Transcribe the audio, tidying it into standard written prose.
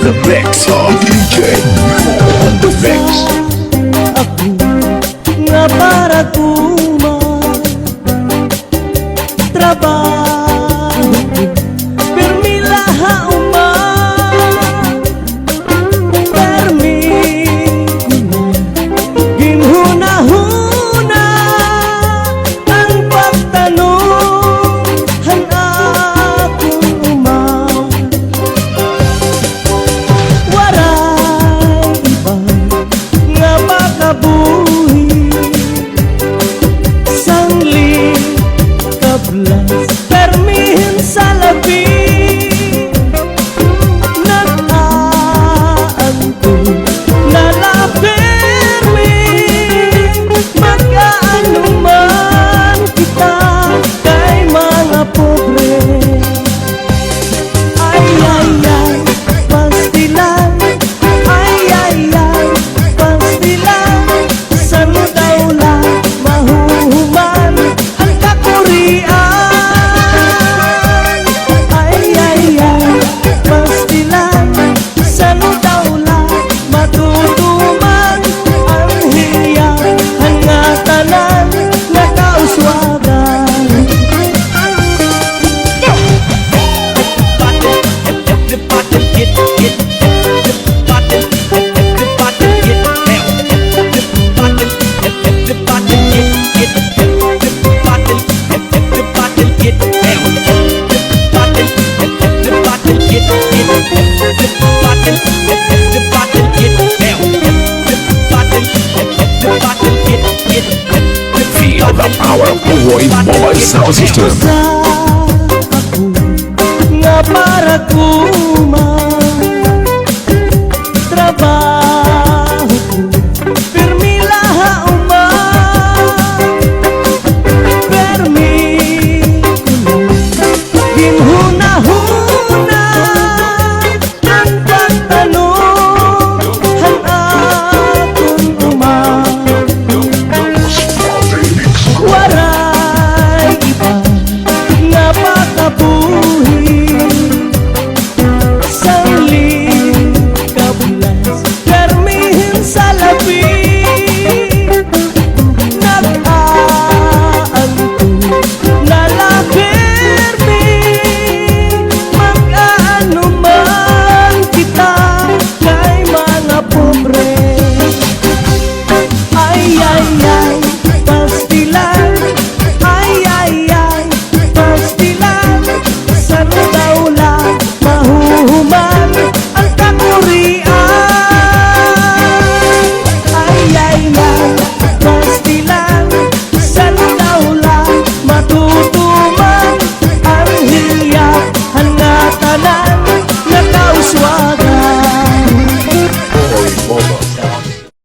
the mix of DJ Nemo on the mix. Ako nga para tuman trabaho permila hauman permi ginhuna-huna ang pagtanong han akong uman waray iba nga makabuhi sangli kablas permihin sa labi nag-aanto nalapermi magkaano man kita kay mga pobre ay pastilan ay pastilan saan daw lang mahuhuman ang kakurian ay pastilan saan daw lang matutuman ang hiyang hangatanan na kauswagan. Feel the power of the Roy Mobile Sound System. Sa ako nga para kuman